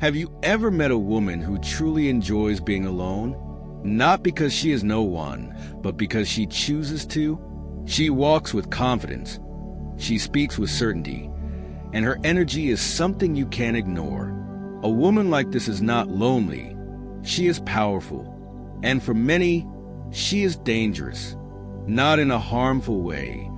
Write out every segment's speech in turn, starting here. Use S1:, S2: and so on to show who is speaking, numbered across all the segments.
S1: Have you ever met a woman who truly enjoys being alone? Not because she is no one, but because she chooses to? She walks with confidence. She speaks with certainty. And her energy is something you can't ignore. A woman like this is not lonely. She is powerful. And for many, she is dangerous. Not in a harmful way,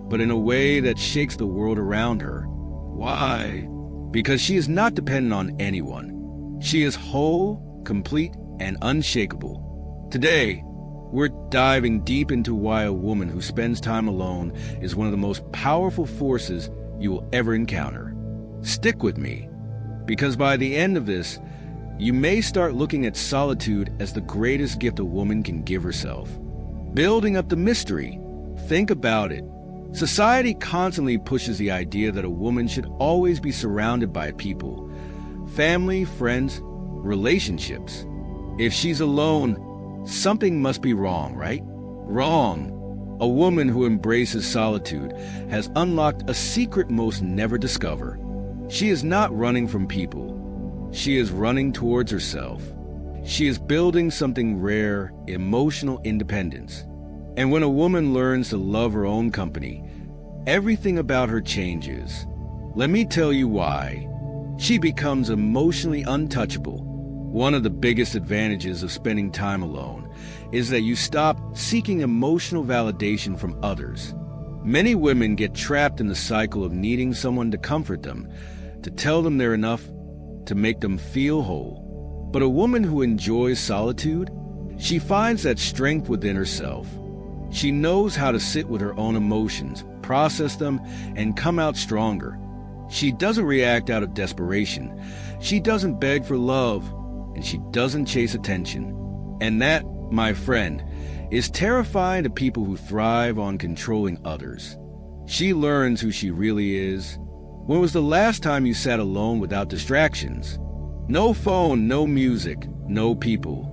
S1: but in a way that shakes the world around her. Why? Because she is not dependent on anyone. She is whole, complete, and unshakable. Today, we're diving deep into why a woman who spends time alone is one of the most powerful forces you will ever encounter. Stick with me, because by the end of this, you may start looking at solitude as the greatest gift a woman can give herself. Building up the mystery. Think about it. Society constantly pushes the idea that a woman should always be surrounded by people, family, friends, relationships. If she's alone, something must be wrong, right? Wrong. A woman who embraces solitude has unlocked a secret most never discover. She is not running from people. She is running towards herself. She is building something rare, emotional independence. And when a woman learns to love her own company, everything about her changes. Let me tell you why. She becomes emotionally untouchable. One of the biggest advantages of spending time alone is that you stop seeking emotional validation from others. Many women get trapped in the cycle of needing someone to comfort them, to tell them they're enough, to make them feel whole. But a woman who enjoys solitude, she finds that strength within herself. She knows how to sit with her own emotions, process them, and come out stronger. She doesn't react out of desperation. She doesn't beg for love, and she doesn't chase attention. And that, my friend, is terrifying to people who thrive on controlling others. She learns who she really is. When was the last time you sat alone without distractions? No phone, no music, no people.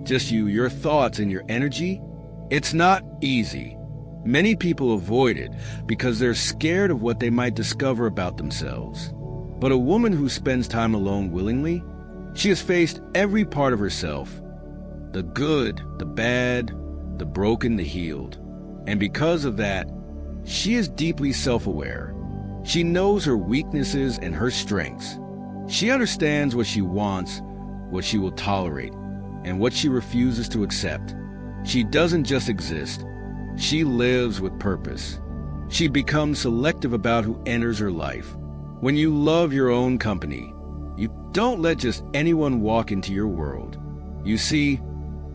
S1: Just you, your thoughts, and your energy? It's not easy. Many people avoid it because they're scared of what they might discover about themselves. But a woman who spends time alone willingly, she has faced every part of herself. The good, the bad, the broken, the healed. And because of that, she is deeply self-aware. She knows her weaknesses and her strengths. She understands what she wants, what she will tolerate, and what she refuses to accept. She doesn't just exist. She lives with purpose. She becomes selective about who enters her life. When you love your own company, you don't let just anyone walk into your world. You see,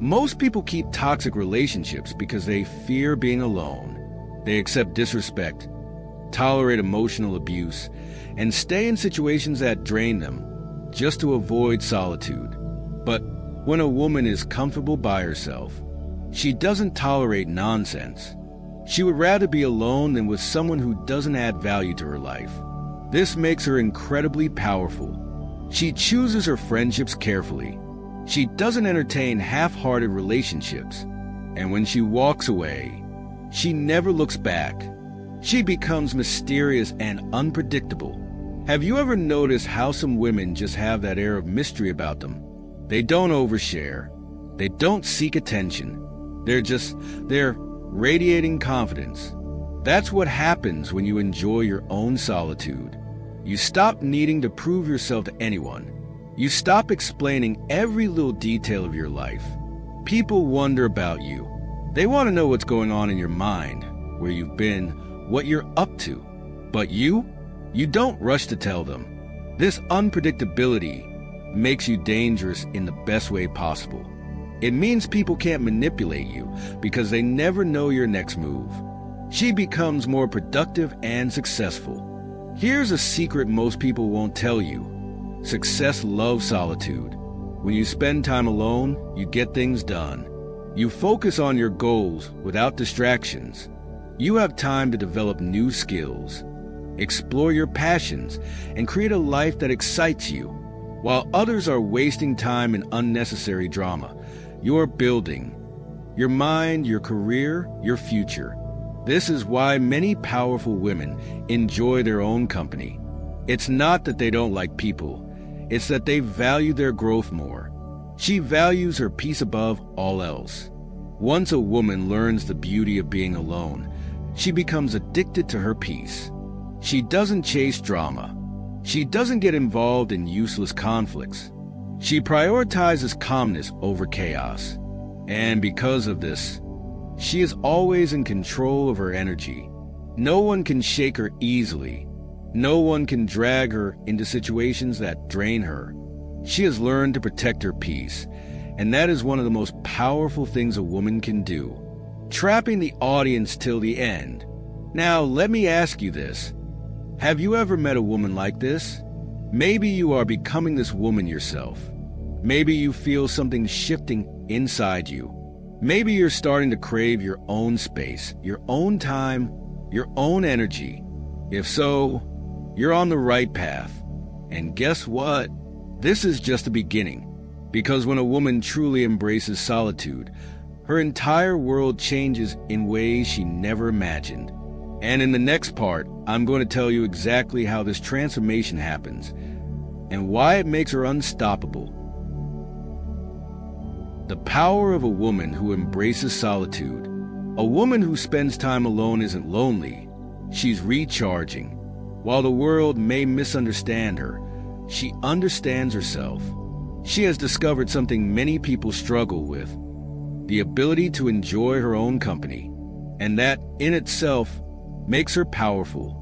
S1: most people keep toxic relationships because they fear being alone. They accept disrespect, tolerate emotional abuse, and stay in situations that drain them just to avoid solitude. But when a woman is comfortable by herself, she doesn't tolerate nonsense. She would rather be alone than with someone who doesn't add value to her life. This makes her incredibly powerful. She chooses her friendships carefully. She doesn't entertain half-hearted relationships. And when she walks away, she never looks back. She becomes mysterious and unpredictable. Have you ever noticed how some women just have that air of mystery about them? They don't overshare. They don't seek attention. They're radiating confidence. That's what happens when you enjoy your own solitude. You stop needing to prove yourself to anyone. You stop explaining every little detail of your life. People wonder about you. They want to know what's going on in your mind, where you've been, what you're up to. But you don't rush to tell them. This unpredictability makes you dangerous in the best way possible. It means people can't manipulate you because they never know your next move. She becomes more productive and successful. Here's a secret most people won't tell you. Success loves solitude. When you spend time alone, you get things done. You focus on your goals without distractions. You have time to develop new skills, explore your passions, and create a life that excites you. While others are wasting time in unnecessary drama, you're building your mind, your career, your future. This is why many powerful women enjoy their own company. It's not that they don't like people. It's that they value their growth more. She values her peace above all else. Once a woman learns the beauty of being alone, she becomes addicted to her peace. She doesn't chase drama. She doesn't get involved in useless conflicts. She prioritizes calmness over chaos. And because of this, she is always in control of her energy. No one can shake her easily. No one can drag her into situations that drain her. She has learned to protect her peace, and that is one of the most powerful things a woman can do, trapping the audience till the end. Now, let me ask you this. Have you ever met a woman like this? Maybe you are becoming this woman yourself. Maybe you feel something shifting inside you. Maybe you're starting to crave your own space, your own time, your own energy. If so, you're on the right path. And guess what? This is just the beginning. Because when a woman truly embraces solitude, her entire world changes in ways she never imagined. And in the next part, I'm going to tell you exactly how this transformation happens and why it makes her unstoppable. The power of a woman who embraces solitude. A woman who spends time alone isn't lonely. She's recharging. While the world may misunderstand her, she understands herself. She has discovered something many people struggle with, the ability to enjoy her own company, and that in itself makes her powerful.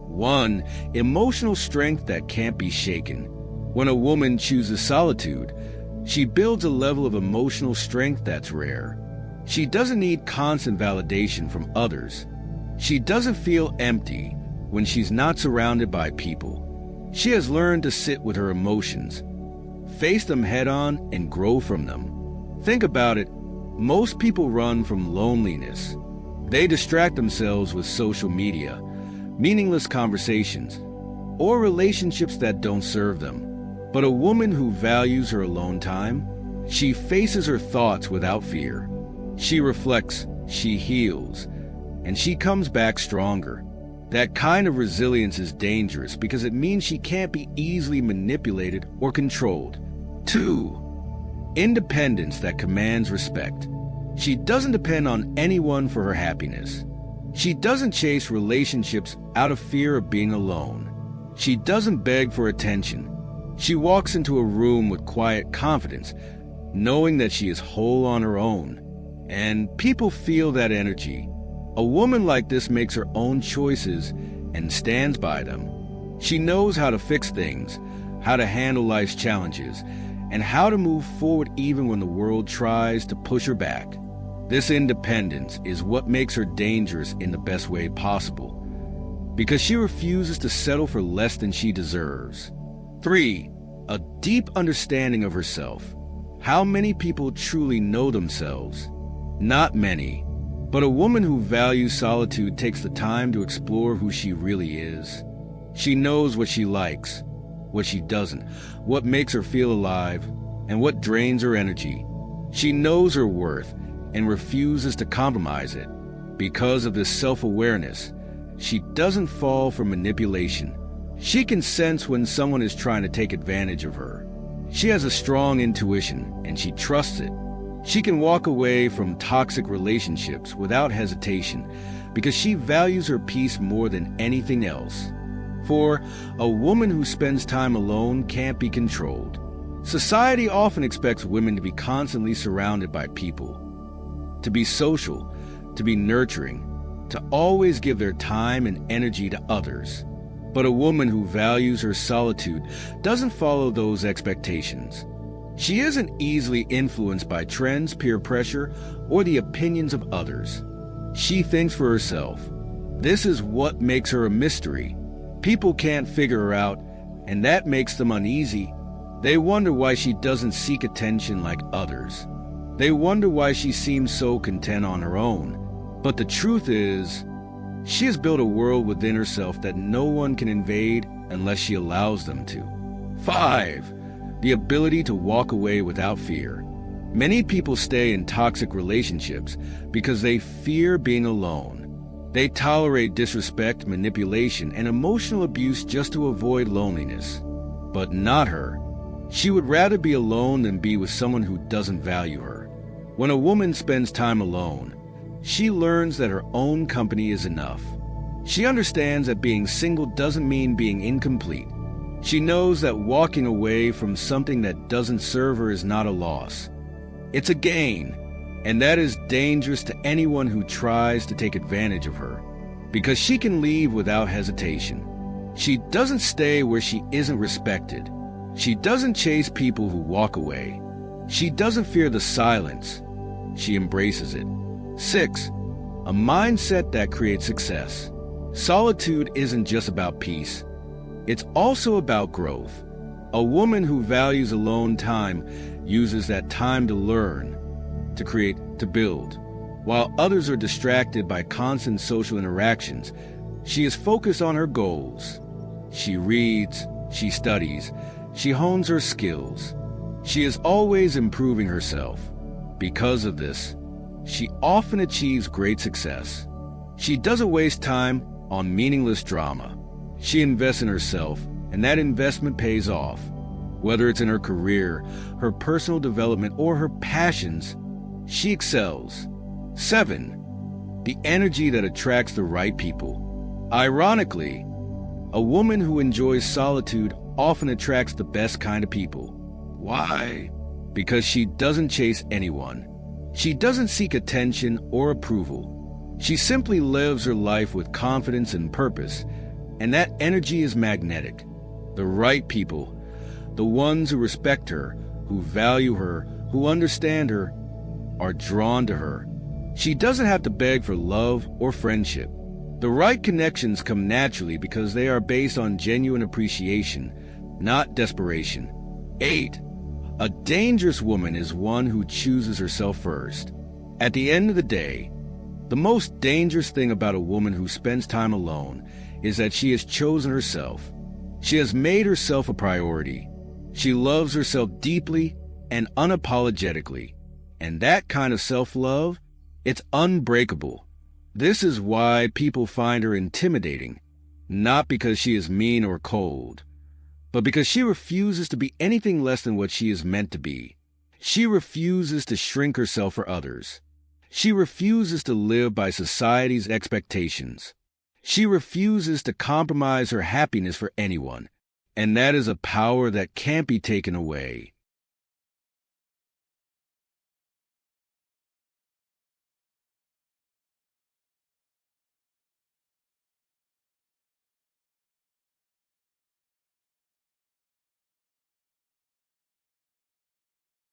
S1: 1. Emotional strength that can't be shaken. When a woman chooses solitude, she builds a level of emotional strength that's rare. She doesn't need constant validation from others. She doesn't feel empty when she's not surrounded by people. She has learned to sit with her emotions, face them head-on, and grow from them. Think about it. Most people run from loneliness. They distract themselves with social media, meaningless conversations, or relationships that don't serve them. But a woman who values her alone time, she faces her thoughts without fear. She reflects, she heals, and she comes back stronger. That kind of resilience is dangerous because it means she can't be easily manipulated or controlled. 2. Independence that commands respect. She doesn't depend on anyone for her happiness. She doesn't chase relationships out of fear of being alone. She doesn't beg for attention. She walks into a room with quiet confidence, knowing that she is whole on her own. And people feel that energy. A woman like this makes her own choices and stands by them. She knows how to fix things, how to handle life's challenges, and how to move forward even when the world tries to push her back. This independence is what makes her dangerous in the best way possible, because she refuses to settle for less than she deserves. 3. A deep understanding of herself. How many people truly know themselves? Not many. But a woman who values solitude takes the time to explore who she really is. She knows what she likes, what she doesn't, what makes her feel alive, and what drains her energy. She knows her worth and refuses to compromise it. Because of this self-awareness, she doesn't fall for manipulation. She can sense when someone is trying to take advantage of her. She has a strong intuition, and she trusts it. She can walk away from toxic relationships without hesitation because she values her peace more than anything else. 4. A woman who spends time alone can't be controlled. Society often expects women to be constantly surrounded by people, to be social, to be nurturing, to always give their time and energy to others. But a woman who values her solitude doesn't follow those expectations. She isn't easily influenced by trends, peer pressure, or the opinions of others. She thinks for herself. This is what makes her a mystery. People can't figure her out, and that makes them uneasy. They wonder why she doesn't seek attention like others. They wonder why she seems so content on her own. But the truth is, she has built a world within herself that no one can invade unless she allows them to. 5. The ability to walk away without fear. Many people stay in toxic relationships because they fear being alone. They tolerate disrespect, manipulation, and emotional abuse just to avoid loneliness. But not her. She would rather be alone than be with someone who doesn't value her. When a woman spends time alone, she learns that her own company is enough. She understands that being single doesn't mean being incomplete. She knows that walking away from something that doesn't serve her is not a loss. It's a gain, and that is dangerous to anyone who tries to take advantage of her, because she can leave without hesitation. She doesn't stay where she isn't respected. She doesn't chase people who walk away. She doesn't fear the silence. She embraces it. 6. A mindset that creates success. Solitude isn't just about peace. It's also about growth. A woman who values alone time uses that time to learn, to create, to build. While others are distracted by constant social interactions, she is focused on her goals. She reads, she studies, she hones her skills. She is always improving herself. Because of this, she often achieves great success. She doesn't waste time on meaningless drama. She invests in herself, and that investment pays off. Whether it's in her career, her personal development, or her passions, she excels. 7. The energy that attracts the right people. Ironically, a woman who enjoys solitude often attracts the best kind of people. Why? Because she doesn't chase anyone. She doesn't seek attention or approval. She simply lives her life with confidence and purpose, and that energy is magnetic. The right people, the ones who respect her, who value her, who understand her, are drawn to her. She doesn't have to beg for love or friendship. The right connections come naturally because they are based on genuine appreciation, not desperation. 8. A dangerous woman is one who chooses herself first. At the end of the day, the most dangerous thing about a woman who spends time alone is that she has chosen herself. She has made herself a priority. She loves herself deeply and unapologetically. And that kind of self-love, it's unbreakable. This is why people find her intimidating, not because she is mean or cold, but because she refuses to be anything less than what she is meant to be. She refuses to shrink herself for others. She refuses to live by society's expectations. She refuses to compromise her happiness for anyone, and that is a power that can't be taken away.